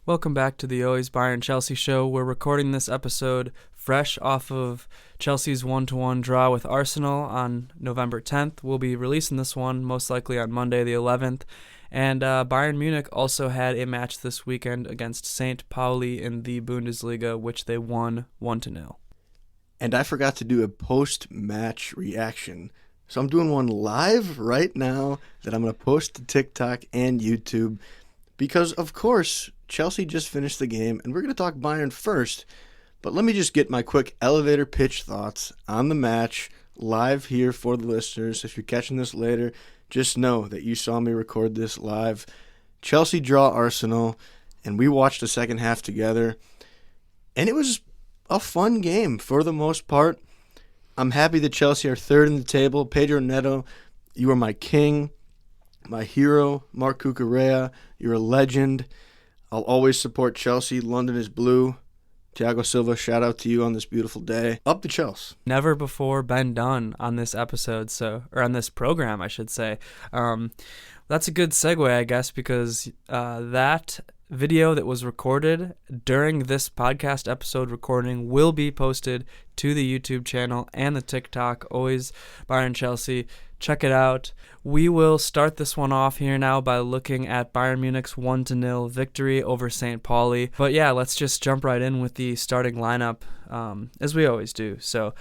Welcome back to the Always Bayern Chelsea show. We're recording this episode fresh off of Chelsea's 1-1 draw with Arsenal on November 10th. We'll be releasing this one most likely on Monday the 11th. And Bayern Munich also had a match this weekend against St. Pauli in the Bundesliga, which they won 1-0. And I forgot to do a post-match reaction. So I'm doing one live right now that I'm going to post to TikTok and YouTube because, of course, Chelsea just finished the game, and we're going to talk Bayern first. But let me just get my quick elevator pitch thoughts on the match live here for the listeners. If you're catching this later, just know that you saw me record this live. Chelsea draw Arsenal, and we watched the second half together. And it was a fun game for the most part. I'm happy that Chelsea are third in the table. Pedro Neto, you are my king, my hero. Marc Cucurella, you're a legend. I'll always support Chelsea. London is blue. Thiago Silva, shout out to you on this beautiful day. Up to Chelsea. Never before been done on this episode, or on this program, I should say. That's a good segue, I guess, because that video that was recorded during this podcast episode recording will be posted to the YouTube channel and the TikTok, Always Bayern Chelsea. Check it out. We will start this one off here now by looking at Bayern Munich's 1-0 victory over St. Pauli. But yeah, let's just jump right in with the starting lineup, as we always do. So,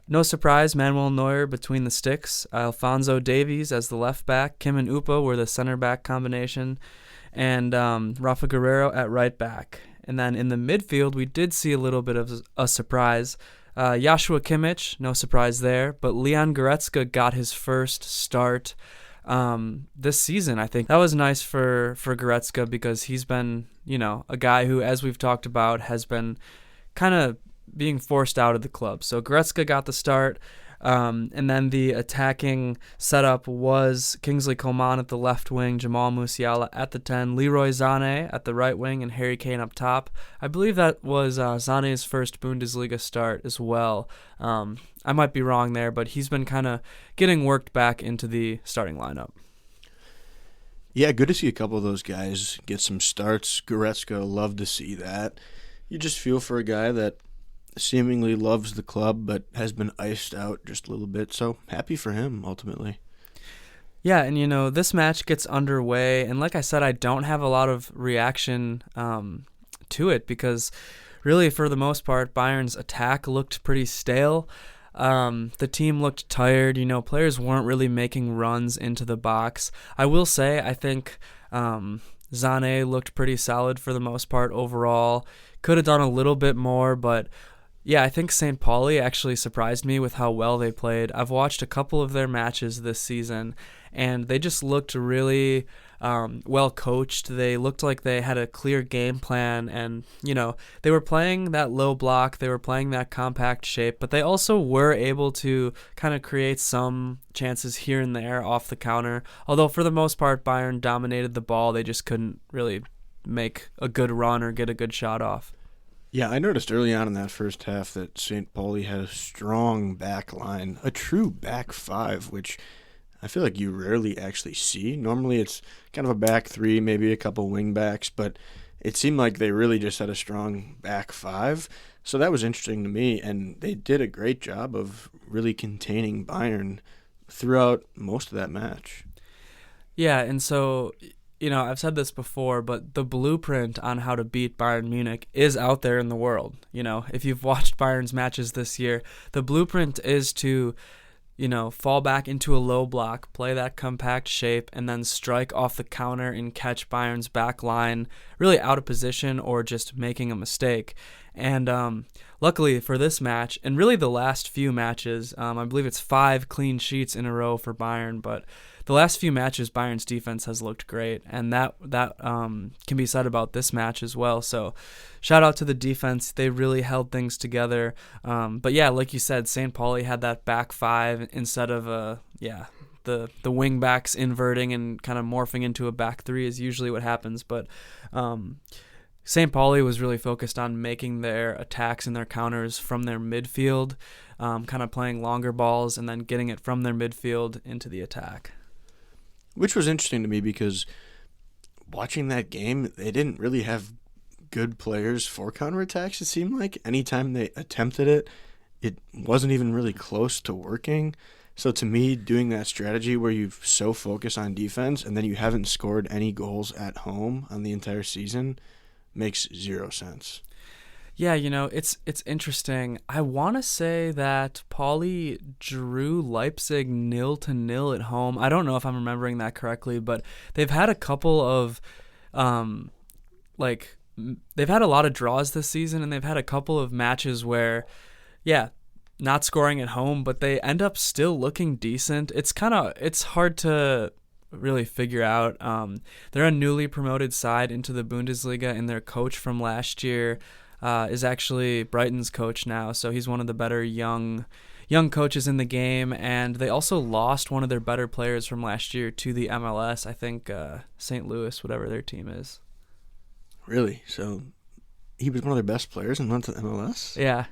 no surprise, Manuel Neuer between the sticks, Alphonso Davies as the left back, Kim and Upa were the center back combination, and Rafa Guerreiro at right back. And then in the midfield, we did see a little bit of a surprise. Joshua Kimmich, no surprise there, but Leon Goretzka got his first start this season, I think. That was nice for Goretzka because he's been, a guy who, as we've talked about, has been kind of being forced out of the club. So Goretzka got the start. And then the attacking setup was Kingsley Coman at the left wing, Jamal Musiala at the 10, Leroy Sané at the right wing, and Harry Kane up top. I believe that was Sané's first Bundesliga start as well. I might be wrong there, but he's been kind of getting worked back into the starting lineup. Yeah, good to see a couple of those guys get some starts. Goretzka, love to see that. You just feel for a guy that seemingly loves the club but has been iced out just a little bit, so happy for him ultimately. Yeah, and this match gets underway, and like I said, I don't have a lot of reaction to it because really for the most part Bayern's attack looked pretty stale. The team looked tired, players weren't really making runs into the box. I will say I think Sané looked pretty solid for the most part overall. Could have done a little bit more, but yeah, I think St. Pauli actually surprised me with how well they played. I've watched a couple of their matches this season, and they just looked really well coached. They looked like they had a clear game plan, and, they were playing that low block, they were playing that compact shape, but they also were able to kind of create some chances here and there off the counter. Although for the most part, Bayern dominated the ball, they just couldn't really make a good run or get a good shot off. Yeah, I noticed early on in that first half that St. Pauli had a strong back line, a true back five, which I feel like you rarely actually see. Normally it's kind of a back three, maybe a couple wing backs, but it seemed like they really just had a strong back five. So that was interesting to me, and they did a great job of really containing Bayern throughout most of that match. Yeah, and so I've said this before, but the blueprint on how to beat Bayern Munich is out there in the world. If you've watched Bayern's matches this year, the blueprint is to, fall back into a low block, play that compact shape, and then strike off the counter and catch Bayern's back line really out of position or just making a mistake. And luckily for this match, and really the last few matches, I believe it's 5 clean sheets in a row for Bayern, but the last few matches, Bayern's defense has looked great, and that can be said about this match as well. So shout out to the defense. They really held things together. But yeah, like you said, St. Pauli had that back five instead of the wing backs inverting and kind of morphing into a back three is usually what happens. But St. Pauli was really focused on making their attacks and their counters from their midfield, kind of playing longer balls and then getting it from their midfield into the attack. Which was interesting to me because watching that game, they didn't really have good players for counterattacks, it seemed like. Anytime they attempted it, it wasn't even really close to working. So to me, doing that strategy where you so focus on defense and then you haven't scored any goals at home on the entire season makes zero sense. Yeah, it's interesting. I want to say that Pauli drew Leipzig 0-0 at home. I don't know if I'm remembering that correctly, but they've had a couple of they've had a lot of draws this season, and they've had a couple of matches where, yeah, not scoring at home, but they end up still looking decent. It's hard to really figure out. They're a newly promoted side into the Bundesliga, and their coach from last year is actually Brighton's coach now, so he's one of the better young coaches in the game, and they also lost one of their better players from last year to the MLS, I think St. Louis, whatever their team is. Really? So he was one of their best players and went to MLS? Yeah.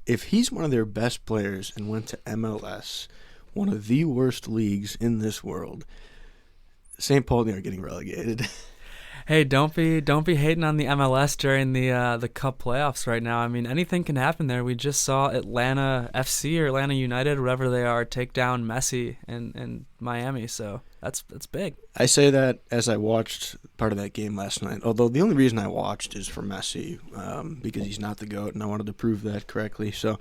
If he's one of their best players and went to MLS, one of the worst leagues in this world, St. Pauli are getting relegated. Hey, don't be hating on the MLS during the Cup playoffs right now. I mean, anything can happen there. We just saw Atlanta FC or Atlanta United, whatever they are, take down Messi and Miami. So that's big. I say that as I watched part of that game last night. Although the only reason I watched is for Messi, because he's not the GOAT, and I wanted to prove that correctly. So,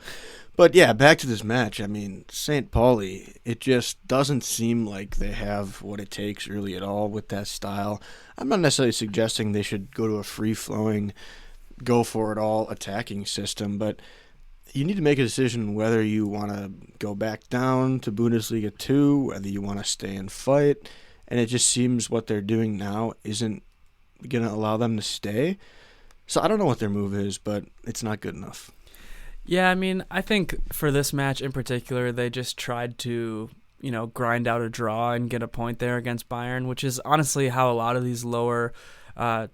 but yeah, back to this match. I mean, St. Pauli, it just doesn't seem like they have what it takes really at all with that style. I'm not necessarily suggesting they should go to a free-flowing, go-for-it-all attacking system, but you need to make a decision whether you want to go back down to Bundesliga 2, whether you want to stay and fight, and it just seems what they're doing now isn't going to allow them to stay. So I don't know what their move is, but it's not good enough. Yeah, I mean, I think for this match in particular, they just tried to grind out a draw and get a point there against Bayern, which is honestly how a lot of these lower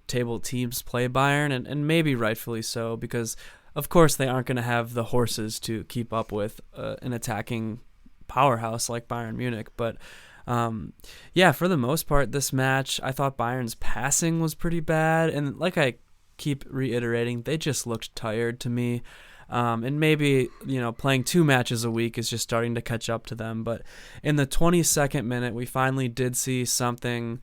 table teams play Bayern, and maybe rightfully so, because of course they aren't going to have the horses to keep up with an attacking powerhouse like Bayern Munich. But yeah, for the most part, this match, I thought Bayern's passing was pretty bad, and like I keep reiterating, they just looked tired to me. And maybe, playing 2 matches a week is just starting to catch up to them. But in the 22nd minute, we finally did see something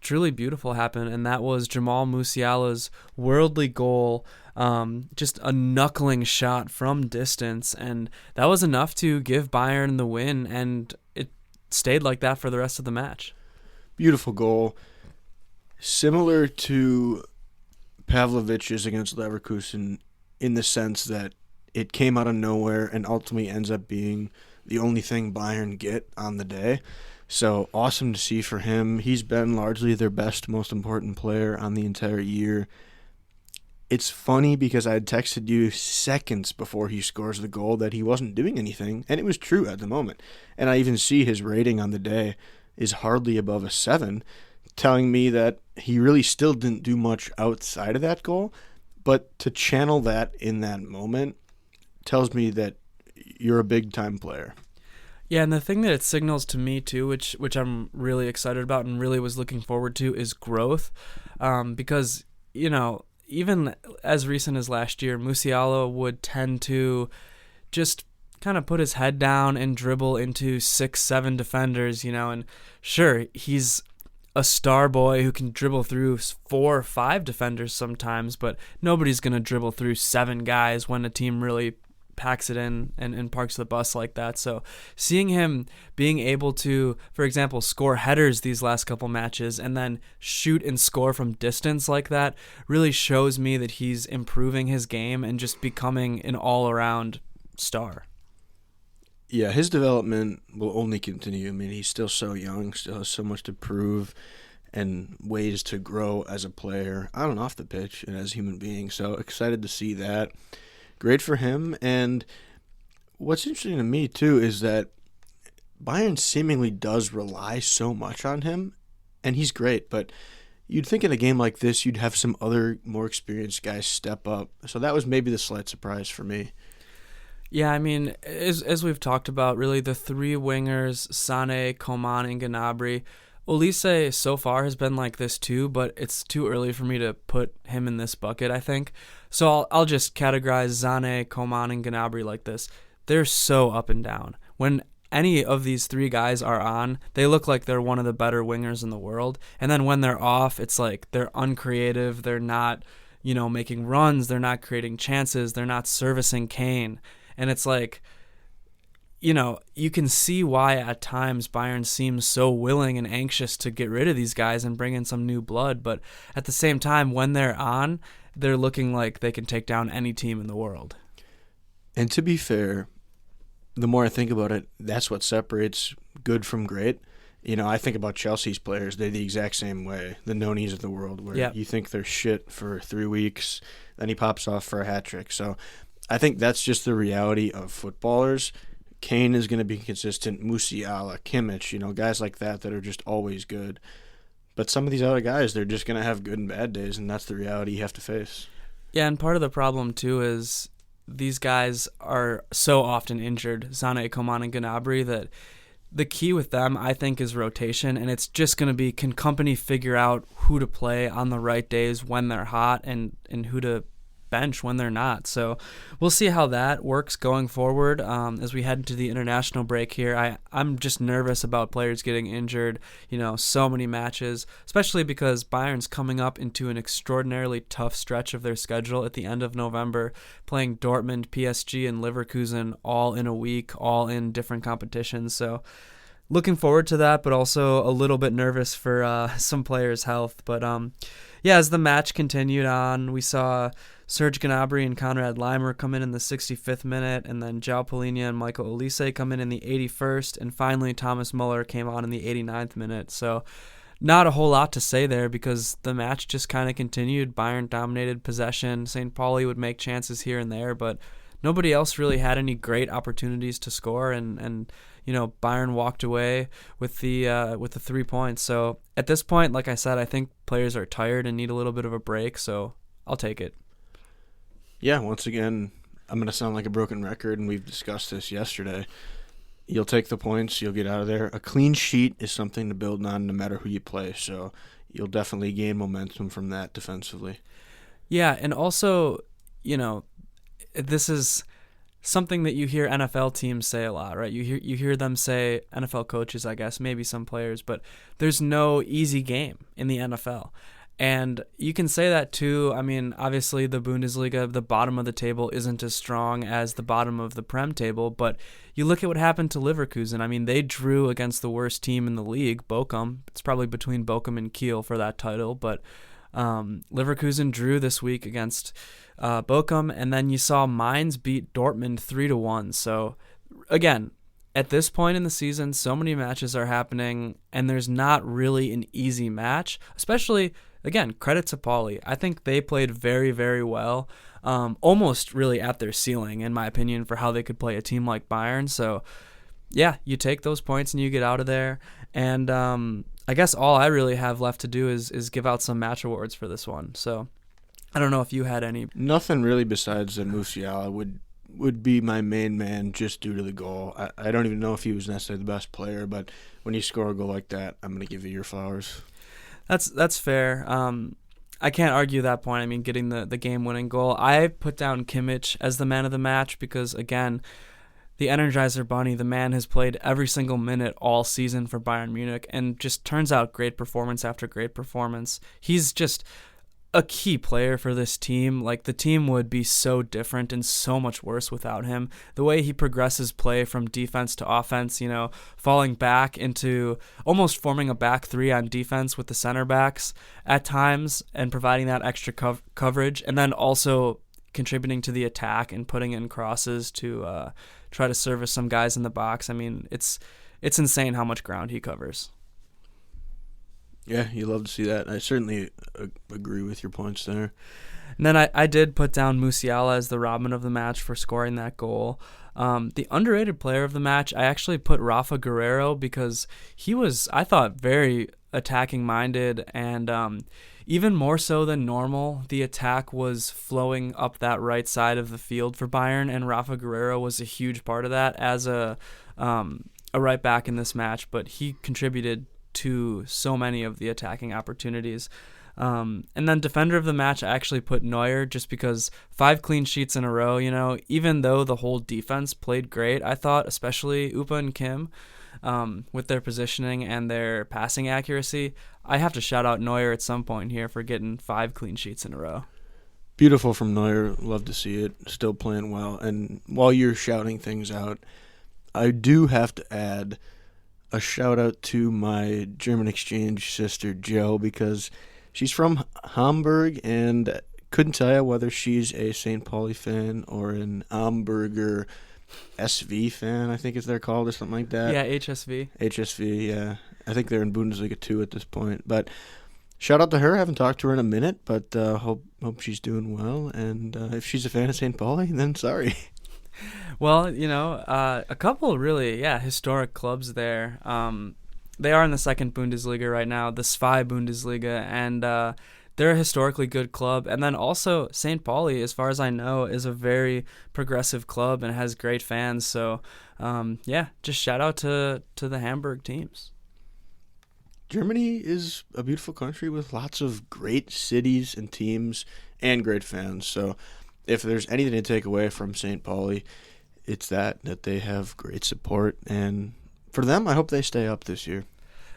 truly beautiful happen, and that was Jamal Musiala's worldly goal, just a knuckling shot from distance. And that was enough to give Bayern the win, and it stayed like that for the rest of the match. Beautiful goal. Similar to Pavlovic's against Leverkusen, in the sense that it came out of nowhere and ultimately ends up being the only thing Bayern get on the day. So awesome to see for him. He's been largely their best, most important player on the entire year. It's funny because I had texted you seconds before he scores the goal that he wasn't doing anything, and it was true at the moment. And I even see his rating on the day is hardly above a 7, telling me that he really still didn't do much outside of that goal. But to channel that in that moment tells me that you're a big-time player. Yeah, and the thing that it signals to me too, which I'm really excited about and really was looking forward to, is growth. Because, even as recent as last year, Musiala would tend to just kind of put his head down and dribble into 6-7 defenders, and sure, he's a star boy who can dribble through 4 or 5 defenders sometimes, but nobody's going to dribble through 7 guys when a team really packs it in and parks the bus like that. So seeing him being able to, for example, score headers these last couple matches and then shoot and score from distance like that really shows me that he's improving his game and just becoming an all-around star. Yeah, his development will only continue. I mean, he's still so young, still has so much to prove and ways to grow as a player on and off the pitch and as a human being. So excited to see that. Great for him. And what's interesting to me, too, is that Bayern seemingly does rely so much on him, and he's great. But you'd think in a game like this, you'd have some other more experienced guys step up. So that was maybe the slight surprise for me. Yeah, I mean, as we've talked about, really the 3 wingers, Sané, Coman, and Gnabry, Olise so far has been like this too, but it's too early for me to put him in this bucket, I think. So I'll just categorize Zane, Coman, and Gnabry like this. They're so up and down. When any of these three guys are on, they look like they're one of the better wingers in the world. And then when they're off, it's like they're uncreative. They're not, making runs. They're not creating chances. They're not servicing Kane. And it's like, you can see why at times Bayern seems so willing and anxious to get rid of these guys and bring in some new blood. But at the same time, when they're on, they're looking like they can take down any team in the world. And to be fair, the more I think about it, that's what separates good from great. I think about Chelsea's players. They're the exact same way. The Nonis of the world, where you think they're shit for 3 weeks, then he pops off for a hat trick. So I think that's just the reality of footballers. Kane is going to be consistent. Musiala, Kimmich, guys like that are just always good. But some of these other guys, they're just going to have good and bad days, and that's the reality you have to face. Yeah, and part of the problem, too, is these guys are so often injured, Sané, Coman, and Gnabry, that the key with them, I think, is rotation, and it's just going to be, can company figure out who to play on the right days when they're hot and who to bench when they're not. So we'll see how that works going forward as we head into the international break here. I'm just nervous about players getting injured, so many matches, especially because Bayern's coming up into an extraordinarily tough stretch of their schedule at the end of November, playing Dortmund, PSG, and Leverkusen all in a week, all in different competitions. So looking forward to that, but also a little bit nervous for some players' health. But as the match continued on, we saw Serge Gnabry and Konrad Laimer come in the 65th minute, and then João Palhinha and Michael Olise come in the 81st, and finally Thomas Muller came on in the 89th minute. So not a whole lot to say there because the match just kind of continued. Bayern dominated possession. St. Pauli would make chances here and there, but nobody else really had any great opportunities to score, and Bayern walked away with the 3 points. So at this point, like I said, I think players are tired and need a little bit of a break, so I'll take it. Yeah, once again, I'm going to sound like a broken record, and we've discussed this yesterday. You'll take the points, you'll get out of there. A clean sheet is something to build on no matter who you play, so you'll definitely gain momentum from that defensively. Yeah, and also, this is something that you hear NFL teams say a lot, right? You hear them say, NFL coaches, I guess, maybe some players, but there's no easy game in the NFL. And you can say that too. I mean, obviously the Bundesliga, the bottom of the table isn't as strong as the bottom of the Prem table, but you look at what happened to Leverkusen. I mean, they drew against the worst team in the league, Bochum. It's probably between Bochum and Kiel for that title, but Leverkusen drew this week against Bochum, and then you saw Mainz beat Dortmund 3-1. So again, at this point in the season, so many matches are happening, and there's not really an easy match, especially, again, credit to Pauli. I think they played very, very well, almost really at their ceiling, in my opinion, for how they could play a team like Bayern. So, yeah, you take those points and you get out of there. And I guess all I really have left to do is give out some match awards for this one. So, I don't know if you had any. Nothing really besides that Musiala would be my main man just due to the goal. I don't even know if he was necessarily the best player, but when you score a goal like that, I'm going to give you your flowers. That's fair. I can't argue that point. I mean, getting the game-winning goal. I put down Kimmich as the man of the match because, again, the Energizer Bunny, the man has played every single minute all season for Bayern Munich and just turns out great performance after great performance. He's just a key player for this team. Like, the team would be so different and so much worse without him. The way he progresses play from defense to offense, falling back into almost forming a back three on defense with the center backs at times and providing that extra coverage, and then also contributing to the attack and putting in crosses to try to service some guys in the box. I mean, it's insane how much ground he covers. Yeah, you love to see that. I certainly agree with your points there. And then I did put down Musiala as the Robin of the match for scoring that goal. The underrated player of the match, I actually put Rafa Guerreiro because he was, I thought, very attacking-minded, and even more so than normal, the attack was flowing up that right side of the field for Bayern, and Rafa Guerreiro was a huge part of that as a right back in this match, but he contributed to so many of the attacking opportunities. And then defender of the match, I actually put Neuer just because 5 clean sheets in a row, even though the whole defense played great, I thought, especially Upa and Kim, with their positioning and their passing accuracy. I have to shout out Neuer at some point here for getting 5 clean sheets in a row. Beautiful from Neuer. Love to see it. Still playing well. And while you're shouting things out, I do have to add a shout out to my German exchange sister, Joe, because she's from Hamburg and couldn't tell you whether she's a St. Pauli fan or an Hamburger SV fan, I think is they're called, or something like that. Yeah, HSV. HSV, yeah. I think they're in Bundesliga 2 at this point. But shout out to her. I haven't talked to her in a minute, but hope she's doing well. And if she's a fan of St. Pauli, then sorry. Well, a couple really, historic clubs there. They are in the second Bundesliga right now, the SVI Bundesliga, and they're a historically good club. And then also St. Pauli, as far as I know, is a very progressive club and has great fans. So, just shout out to the Hamburg teams. Germany is a beautiful country with lots of great cities and teams and great fans. So if there's anything to take away from St. Pauli, it's that they have great support. And for them, I hope they stay up this year.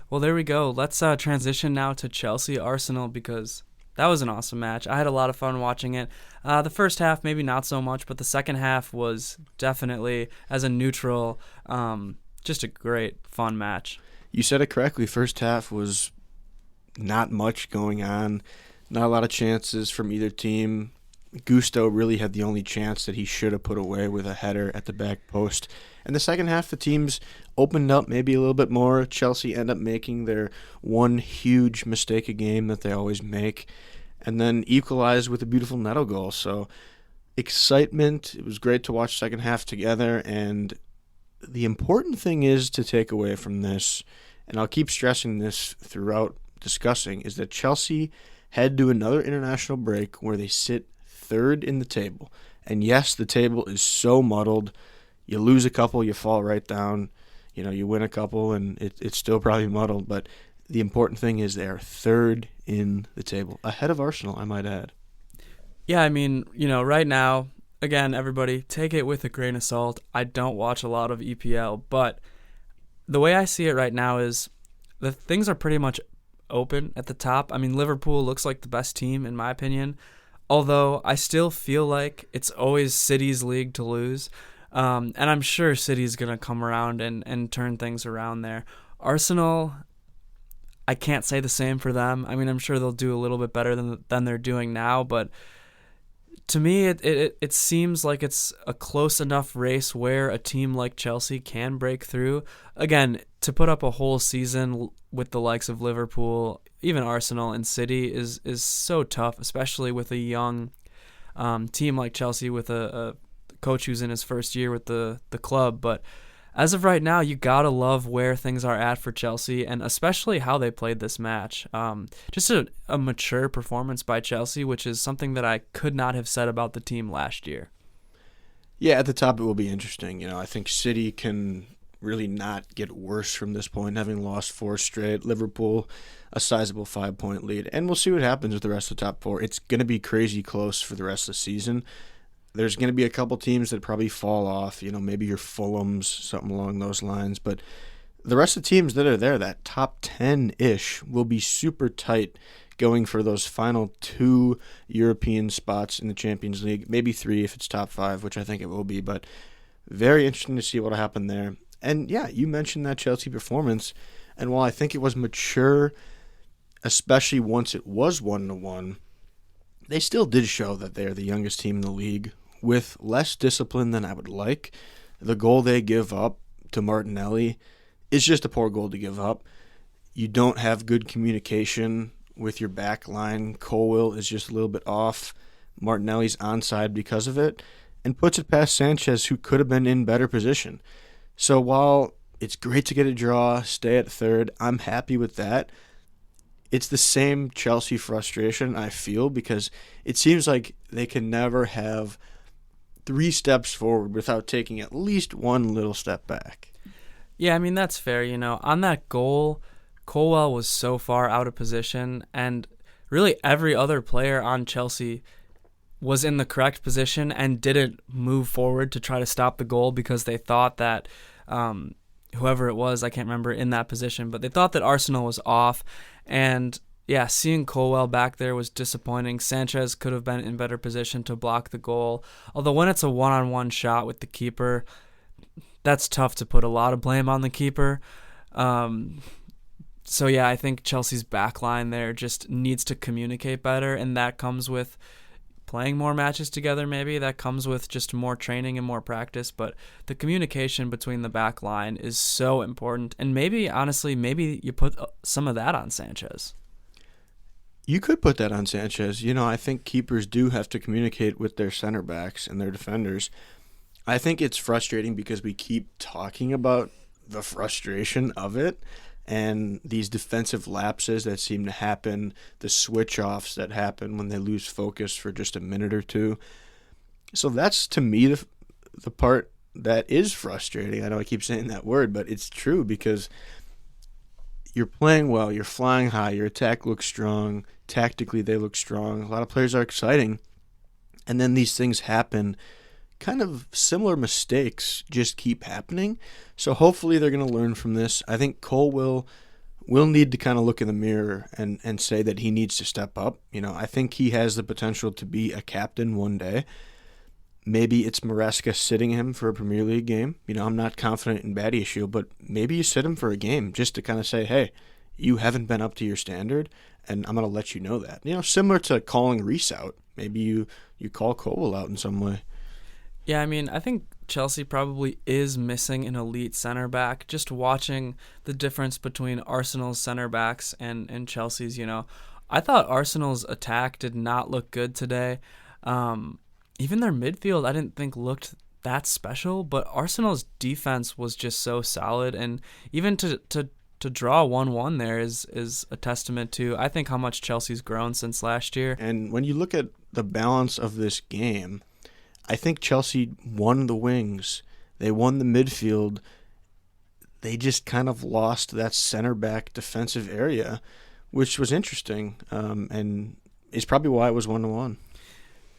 Well, there we go. Let's transition now to Chelsea-Arsenal because that was an awesome match. I had a lot of fun watching it. The first half, maybe not so much, but the second half was definitely, as a neutral, just a great, fun match. You said it correctly. First half was not much going on. Not a lot of chances from either team. Gusto really had the only chance that he should have put away with a header at the back post. And the second half, the teams opened up maybe a little bit more. Chelsea ended up making their one huge mistake a game that they always make, and then equalized with a beautiful Neto goal. So excitement. It was great to watch second half together, and the important thing is to take away from this, and I'll keep stressing this throughout discussing, is that Chelsea head to another international break where they sit third in the table. And yes, the table is so muddled. You lose a couple, you fall right down. You win a couple, and it's still probably muddled. But the important thing is they are third in the table, ahead of Arsenal, I might add. Yeah, I mean, right now, again, everybody, take it with a grain of salt. I don't watch a lot of EPL, but the way I see it right now is the things are pretty much open at the top. I mean, Liverpool looks like the best team, in my opinion, although I still feel like it's always City's league to lose. And I'm sure City's going to come around and turn things around there. Arsenal, I can't say the same for them. I mean, I'm sure they'll do a little bit better than they're doing now, but to me, it seems like it's a close enough race where a team like Chelsea can break through. Again, to put up a whole season with the likes of Liverpool, even Arsenal and City is so tough, especially with a young team like Chelsea with a coach who's in his first year with the club. But as of right now, you gotta love where things are at for Chelsea, and especially how they played this match. Just a mature performance by Chelsea, which is something that I could not have said about the team last year. Yeah, at the top it will be interesting. I think City can really not get worse from this point, having lost 4 straight. Liverpool, a sizable 5-point lead. And we'll see what happens with the rest of the top 4. It's going to be crazy close for the rest of the season. There's going to be a couple teams that probably fall off, maybe your Fulhams, something along those lines. But the rest of the teams that are there, that top 10-ish, will be super tight going for those final 2 European spots in the Champions League. Maybe 3 if it's top 5, which I think it will be. But very interesting to see what will happen there. And yeah, you mentioned that Chelsea performance. And while I think it was mature, especially once it was 1-1, they still did show that they are the youngest team in the league with less discipline than I would like. The goal they give up to Martinelli is just a poor goal to give up. You don't have good communication with your back line. Colwill is just a little bit off. Martinelli's onside because of it and puts it past Sanchez, who could have been in better position. So while it's great to get a draw, stay at third, I'm happy with that. It's the same Chelsea frustration I feel because it seems like they can never have 3 steps forward without taking at least one little step back. Yeah, I mean, that's fair. On that goal, Colwell was so far out of position, and really every other player on Chelsea was in the correct position and didn't move forward to try to stop the goal because they thought that whoever it was, I can't remember, in that position, but they thought that Arsenal was off. And yeah, seeing Colwell back there was disappointing. Sanchez could have been in better position to block the goal. Although when it's a one-on-one shot with the keeper, that's tough to put a lot of blame on the keeper. So yeah, I think Chelsea's back line there just needs to communicate better, and that comes with playing more matches together. Maybe that comes with just more training and more practice, but the communication between the back line is so important. And maybe, honestly, maybe you put some of that on Sanchez. You could put that on Sanchez. I think keepers do have to communicate with their center backs and their defenders. I think it's frustrating because we keep talking about the frustration of it and these defensive lapses that seem to happen, the switch-offs that happen when they lose focus for just a minute or two. So that's, to me, the part that is frustrating. I know I keep saying that word, but it's true because you're playing well, you're flying high, your attack looks strong, tactically they look strong, a lot of players are exciting, and then these things happen. Kind of similar mistakes just keep happening. So hopefully they're going to learn from this. I think Cole will need to kind of look in the mirror and say that he needs to step up. I think he has the potential to be a captain one day. Maybe it's Maresca sitting him for a Premier League game. I'm not confident in Badiashile, but maybe you sit him for a game just to kind of say, hey, you haven't been up to your standard, and I'm going to let you know that. Similar to calling Reece out. Maybe you call Cole out in some way. Yeah, I think Chelsea probably is missing an elite center back. Just watching the difference between Arsenal's center backs and Chelsea's, I thought Arsenal's attack did not look good today. Even their midfield I didn't think looked that special, but Arsenal's defense was just so solid, and even to draw 1-1 there is a testament to, I think, how much Chelsea's grown since last year. And when you look at the balance of this game, I think Chelsea won the wings. They won the midfield. They just kind of lost that center back defensive area, which was interesting, and is probably why it was 1-1.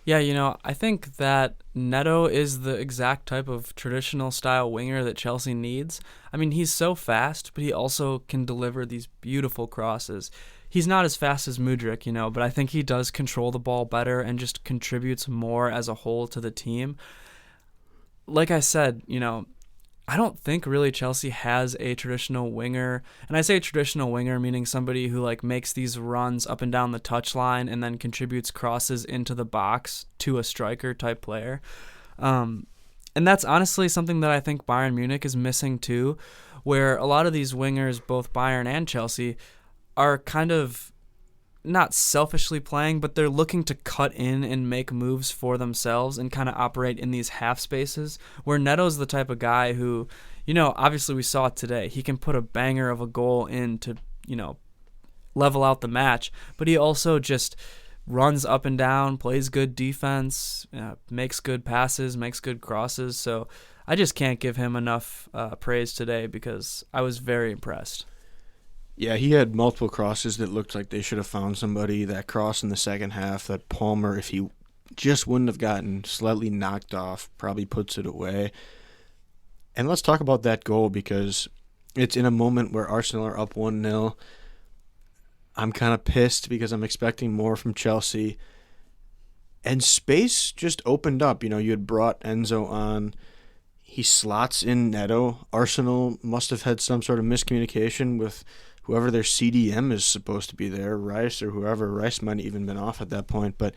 Yeah, I think that Neto is the exact type of traditional style winger that Chelsea needs. He's so fast, but he also can deliver these beautiful crosses. He's not as fast as Mudryk, but I think he does control the ball better and just contributes more as a whole to the team. Like I said, I don't think really Chelsea has a traditional winger. And I say traditional winger meaning somebody who makes these runs up and down the touchline and then contributes crosses into the box to a striker type player. And that's honestly something that I think Bayern Munich is missing too, where a lot of these wingers, both Bayern and Chelsea, are kind of not selfishly playing, but they're looking to cut in and make moves for themselves and kind of operate in these half spaces, where Neto's the type of guy who, obviously we saw it today. He can put a banger of a goal in to, level out the match, but he also just runs up and down, plays good defense, makes good passes, makes good crosses. So I just can't give him enough praise today because I was very impressed. Yeah, he had multiple crosses that looked like they should have found somebody. That cross in the second half, that Palmer, if he just wouldn't have gotten slightly knocked off, probably puts it away. And let's talk about that goal because it's in a moment where Arsenal are up 1-0. I'm kind of pissed because I'm expecting more from Chelsea. And space just opened up. You had brought Enzo on. He slots in Neto. Arsenal must have had some sort of miscommunication with whoever their CDM is supposed to be there, Rice or whoever. Rice might have even been off at that point. But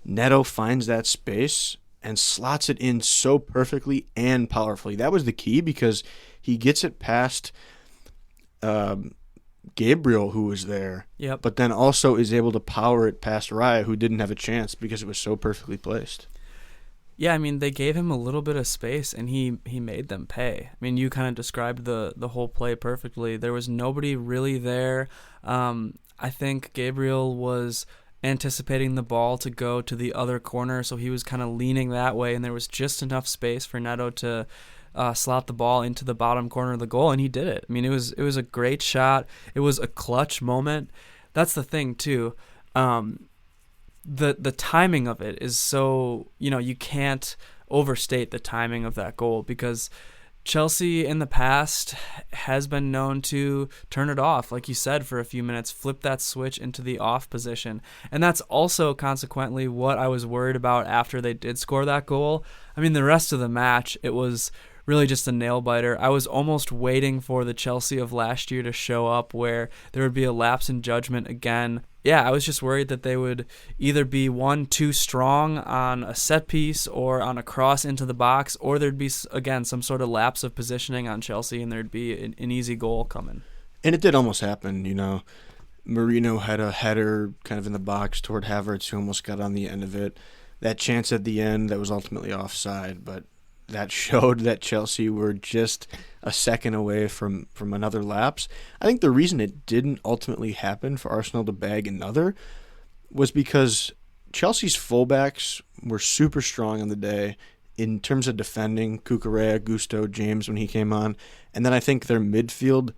Neto finds that space and slots it in so perfectly and powerfully. That was the key because he gets it past Gabriel, who was there, Yep. but then also is able to power it past Raya, who didn't have a chance because it was so perfectly placed. Yeah, they gave him a little bit of space, and he made them pay. You kind of described the whole play perfectly. There was nobody really there. I think Gabriel was anticipating the ball to go to the other corner, so he was kind of leaning that way, and there was just enough space for Neto to slot the ball into the bottom corner of the goal, and he did it. I mean, it was a great shot. It was a clutch moment. That's the thing too. The timing of it is so, you can't overstate the timing of that goal, because Chelsea in the past has been known to turn it off, like you said, for a few minutes, flip that switch into the off position. And that's also consequently what I was worried about after they did score that goal. I mean, the rest of the match, it was really just a nail biter. I was almost waiting for the Chelsea of last year to show up, where there would be a lapse in judgment again. Yeah, I was just worried that they would either be too strong on a set piece or on a cross into the box, or there'd be, again, some sort of lapse of positioning on Chelsea, and there'd be an easy goal coming. And it did almost happen, Marino had a header kind of in the box toward Havertz, who almost got on the end of it. That chance at the end that was ultimately offside, but that showed that Chelsea were just a second away from another lapse. I think the reason it didn't ultimately happen for Arsenal to bag another was because Chelsea's fullbacks were super strong on the day in terms of defending. Cucurella, Gusto, James when he came on. And then I think their midfield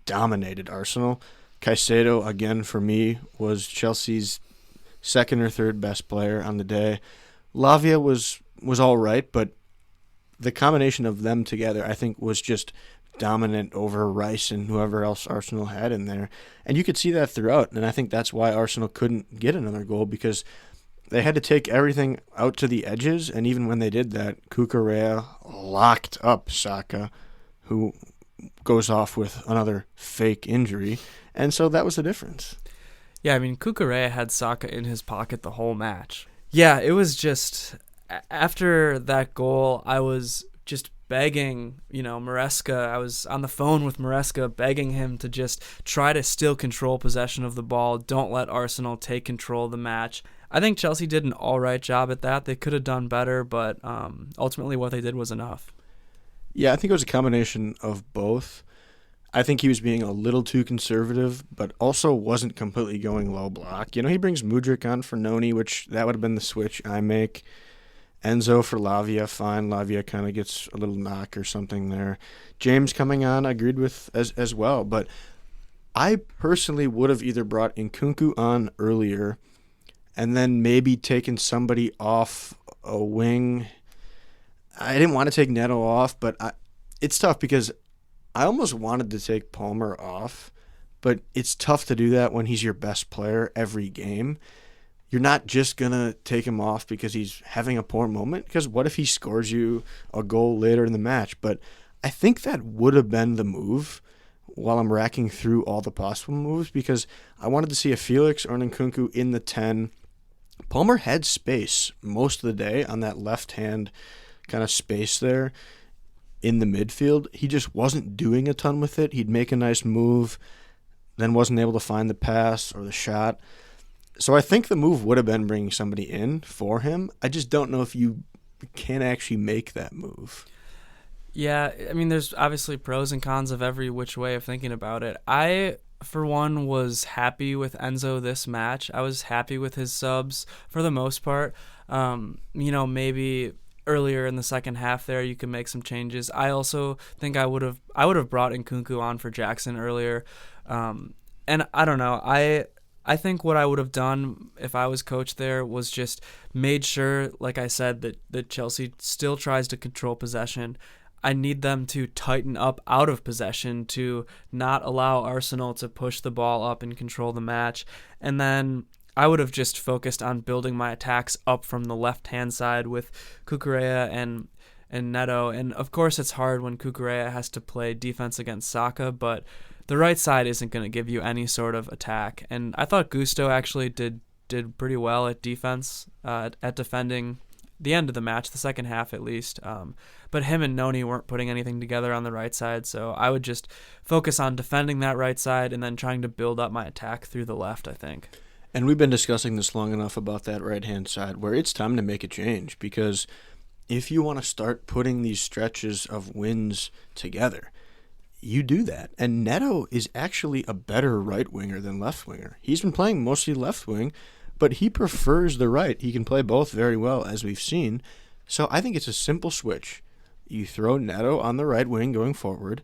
dominated Arsenal. Caicedo, again, for me, was Chelsea's second or third best player on the day. Lavia was all right, but the combination of them together, I think, was just dominant over Rice and whoever else Arsenal had in there. And you could see that throughout, and I think that's why Arsenal couldn't get another goal, because they had to take everything out to the edges, and even when they did that, Cucurella locked up Saka, who goes off with another fake injury, and so that was the difference. Yeah, I mean, Cucurella had Saka in his pocket the whole match. Yeah, it was just... After that goal, I was just begging, Maresca. I was on the phone with Maresca begging him to just try to still control possession of the ball. Don't let Arsenal take control of the match. I think Chelsea did an all right job at that. They could have done better, but ultimately what they did was enough. Yeah, I think it was a combination of both. I think he was being a little too conservative, but also wasn't completely going low block. He brings Mudryk on for Noni, which that would have been the switch I make. Enzo for Lavia, fine. Lavia kind of gets a little knock or something there. James coming on, I agreed with as well. But I personally would have either brought Nkunku on earlier and then maybe taken somebody off a wing. I didn't want to take Neto off, but it's tough because I almost wanted to take Palmer off, but it's tough to do that when he's your best player every game. You're not just going to take him off because he's having a poor moment, because what if he scores you a goal later in the match? But I think that would have been the move while I'm racking through all the possible moves, because I wanted to see a Felix or an Nkunku in the 10. Palmer had space most of the day on that left-hand kind of space there in the midfield. He just wasn't doing a ton with it. He'd make a nice move, then wasn't able to find the pass or the shot. So I think the move would have been bringing somebody in for him. I just don't know if you can actually make that move. Yeah, I mean, there's obviously pros and cons of every which way of thinking about it. I, for one, was happy with Enzo this match. I was happy with his subs for the most part. Maybe earlier in the second half there you can make some changes. I also think I would have brought Nkunku on for Jackson earlier. And I don't know. I think what I would have done if I was coach there was just made sure, like I said, that Chelsea still tries to control possession. I need them to tighten up out of possession to not allow Arsenal to push the ball up and control the match. And then I would have just focused on building my attacks up from the left-hand side with Cucurella and Neto. And, of course, it's hard when Cucurella has to play defense against Saka, but the right side isn't going to give you any sort of attack. And I thought Gusto actually did pretty well at defense, at defending the end of the match, the second half at least. But him and Noni weren't putting anything together on the right side, so I would just focus on defending that right side and then trying to build up my attack through the left, I think. And we've been discussing this long enough about that right-hand side where it's time to make a change, because if you want to start putting these stretches of wins together, you do that. And Neto is actually a better right winger than left winger. He's been playing mostly left wing, but he prefers the right. He can play both very well, as we've seen. So I think it's a simple switch. you throw Neto on the right wing going forward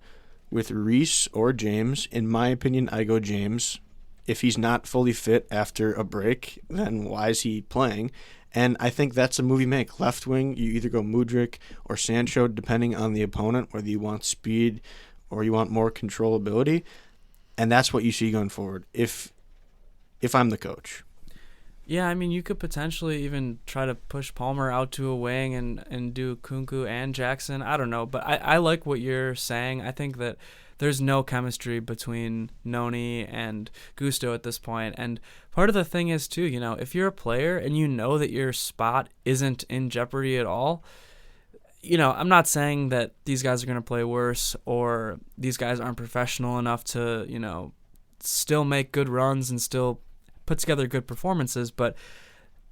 with Reese or James. In my opinion, I go James. If he's not fully fit after a break, then why is he playing? And I think that's a move you make. Left wing, you either go Mudryk or Sancho, depending on the opponent, whether you want speed or you want more controllability. And that's what you see going forward if I'm the coach. Yeah, I mean, you could potentially even try to push Palmer out to a wing and do Kunku and Jackson. I don't know, but I like what you're saying. I think that there's no chemistry between Noni and Gusto at this point. And part of the thing is, too, if you're a player and you know that your spot isn't in jeopardy at all, I'm not saying that these guys are going to play worse or these guys aren't professional enough to, still make good runs and still put together good performances, but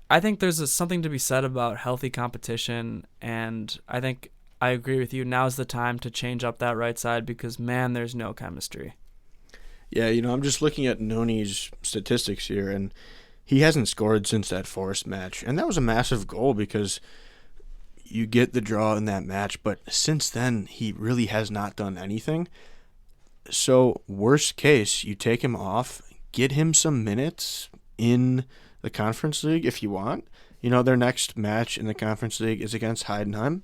I think there's something to be said about healthy competition, and I think I agree with you. Now's the time to change up that right side because, man, there's no chemistry. Yeah, I'm just looking at Noni's statistics here, and he hasn't scored since that Forest match, and that was a massive goal because you get the draw in that match, but since then, he really has not done anything. So, worst case, you take him off, get him some minutes in the Conference League if you want. Their next match in the Conference League is against Heidenheim.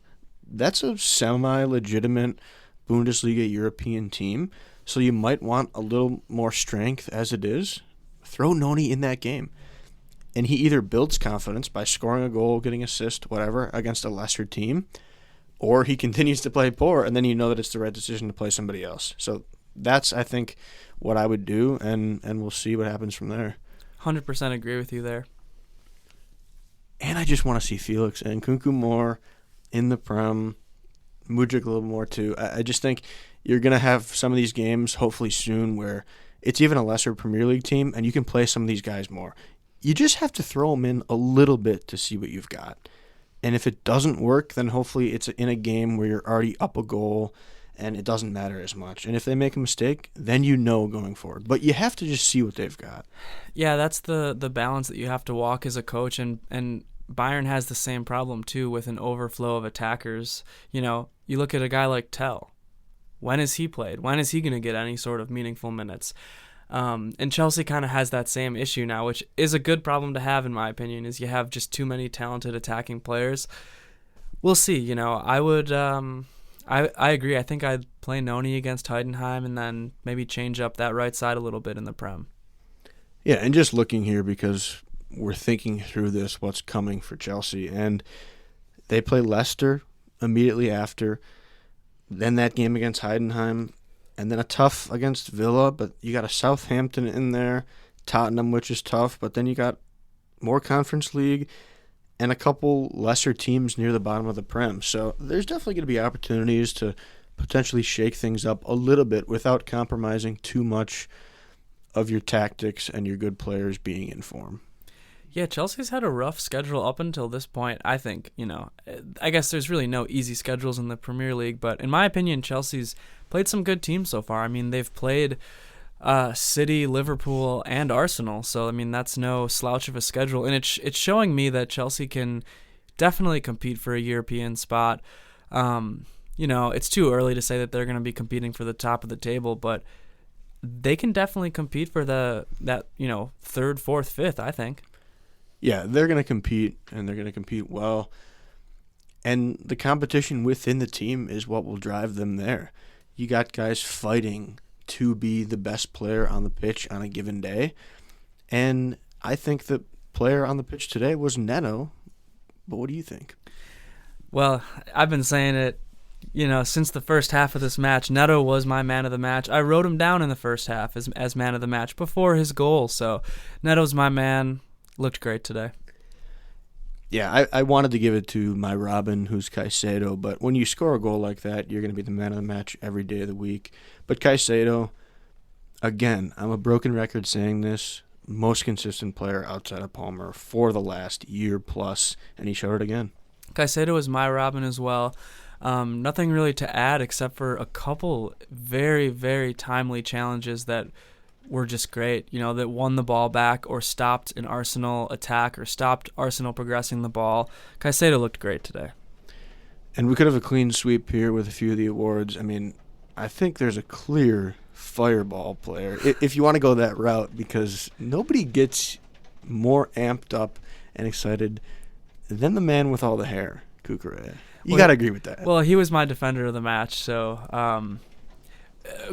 That's a semi-legitimate Bundesliga European team, so you might want a little more strength as it is. Throw Noni in that game. And he either builds confidence by scoring a goal, getting assist, whatever, against a lesser team, or he continues to play poor, and then you know that it's the right decision to play somebody else. So that's, I think, what I would do, and we'll see what happens from there. 100% agree with you there. And I just want to see Felix and Kunku more in the Prem, Mudryk a little more too. I just think you're going to have some of these games, hopefully soon, where it's even a lesser Premier League team, and you can play some of these guys more. You just have to throw them in a little bit to see what you've got. And if it doesn't work, then hopefully it's in a game where you're already up a goal and it doesn't matter as much. And if they make a mistake, then going forward. But you have to just see what they've got. Yeah, that's the balance that you have to walk as a coach, and Bayern has the same problem too with an overflow of attackers. You look at a guy like Tell. When has he played? When is he going to get any sort of meaningful minutes? And Chelsea kind of has that same issue now, which is a good problem to have in my opinion, is you have just too many talented attacking players. We'll see. I would... I agree. I think I'd play Noni against Heidenheim and then maybe change up that right side a little bit in the Prem. Yeah, and just looking here because we're thinking through this, what's coming for Chelsea. And they play Leicester immediately after, then that game against Heidenheim, and then a tough against Villa, but you got a Southampton in there, Tottenham, which is tough, but then you got more Conference League, and a couple lesser teams near the bottom of the Prem. So there's definitely going to be opportunities to potentially shake things up a little bit without compromising too much of your tactics and your good players being in form. Yeah, Chelsea's had a rough schedule up until this point, I think. I guess there's really no easy schedules in the Premier League, but in my opinion, Chelsea's played some good teams so far. I mean, they've played City, Liverpool, and Arsenal. So, I mean, that's no slouch of a schedule. And it's showing me that Chelsea can definitely compete for a European spot. It's too early to say that they're going to be competing for the top of the table, but they can definitely compete for that third, fourth, fifth, I think. Yeah, they're going to compete, and they're going to compete well. And the competition within the team is what will drive them there. You got guys fighting to be the best player on the pitch on a given day. And I think the player on the pitch today was Neto. But what do you think? Well, I've been saying it, since the first half of this match. Neto was my man of the match. I wrote him down in the first half as man of the match before his goal. So Neto's my man. Looked great today. Yeah, I wanted to give it to my Robin, who's Caicedo, but when you score a goal like that, you're going to be the man of the match every day of the week. But Caicedo, again, I'm a broken record saying this, most consistent player outside of Palmer for the last year plus, and he showed it again. Caicedo is my Robin as well. Nothing really to add except for a couple very, very timely challenges that were just great, that won the ball back or stopped an Arsenal attack or stopped Arsenal progressing the ball. Caicedo looked great today. And we could have a clean sweep here with a few of the awards. I mean, I think there's a clear fireball player, if you want to go that route, because nobody gets more amped up and excited than the man with all the hair, Kukurea. You got to agree with that. Well, he was my defender of the match, so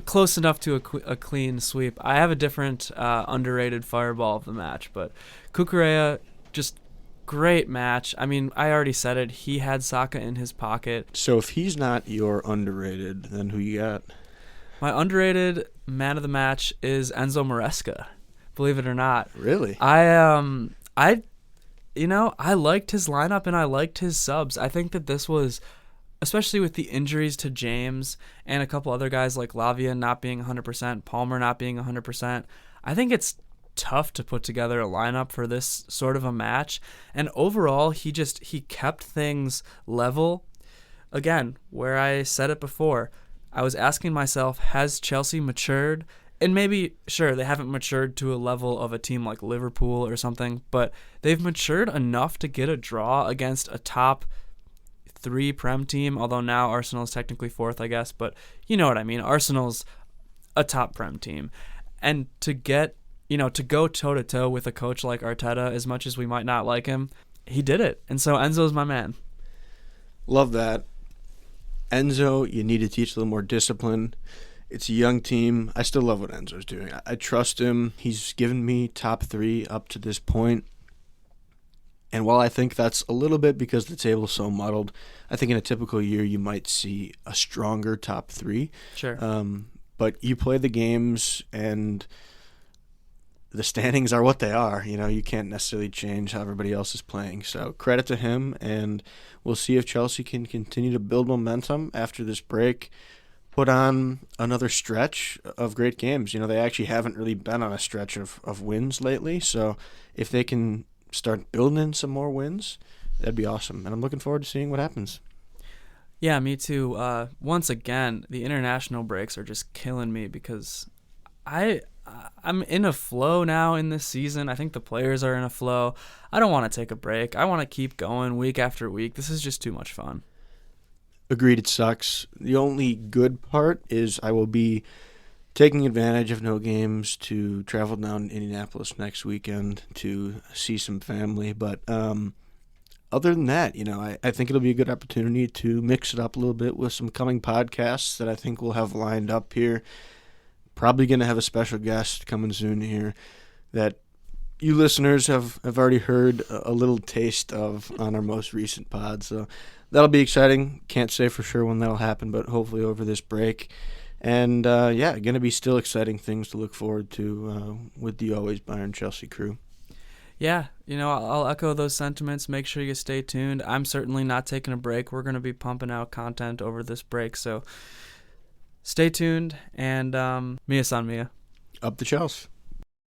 close enough to a clean sweep. I have a different underrated fireball of the match, but Kukurea, just great match. I mean, I already said it. He had Saka in his pocket. So if he's not your underrated, then who you got? My underrated man of the match is Enzo Maresca. Believe it or not. Really? I liked his lineup and I liked his subs. I think that this was, especially with the injuries to James and a couple other guys like Lavia not being 100%, Palmer not being 100%, I think it's tough to put together a lineup for this sort of a match. And overall, he kept things level. Again, where I said it before, I was asking myself, has Chelsea matured? And maybe, sure, they haven't matured to a level of a team like Liverpool or something, but they've matured enough to get a draw against a top 3 Prem team, although now Arsenal's technically 4th, I guess, but you know what I mean. Arsenal's a top Prem team. And to get, to go toe-to-toe with a coach like Arteta, as much as we might not like him, he did it. And so Enzo's my man. Love that. Enzo, you need to teach a little more discipline. It's a young team. I still love what Enzo's doing. I trust him. He's given me top 3 up to this point. And while I think that's a little bit because the table's so muddled, I think in a typical year you might see a stronger top 3. Sure. But you play the games and the standings are what they are. You can't necessarily change how everybody else is playing. So credit to him, and we'll see if Chelsea can continue to build momentum after this break, put on another stretch of great games. They actually haven't really been on a stretch of wins lately. So if they can start building in some more wins, that'd be awesome. And I'm looking forward to seeing what happens. Yeah, me too. Once again, the international breaks are just killing me because I'm in a flow now in this season. I think the players are in a flow. I don't want to take a break. I want to keep going week after week. This is just too much fun. Agreed, it sucks. The only good part is I will be taking advantage of no games to travel down to Indianapolis next weekend to see some family. But other than that, I think it'll be a good opportunity to mix it up a little bit with some coming podcasts that I think we'll have lined up here. Probably going to have a special guest coming soon here that you listeners have already heard a little taste of on our most recent pod. So that'll be exciting. Can't say for sure when that'll happen, but hopefully over this break. And, going to be still exciting things to look forward to with the Always Bayern Chelsea crew. Yeah, I'll echo those sentiments. Make sure you stay tuned. I'm certainly not taking a break. We're going to be pumping out content over this break, so stay tuned, and Mia san Mia. Up the Chelsea.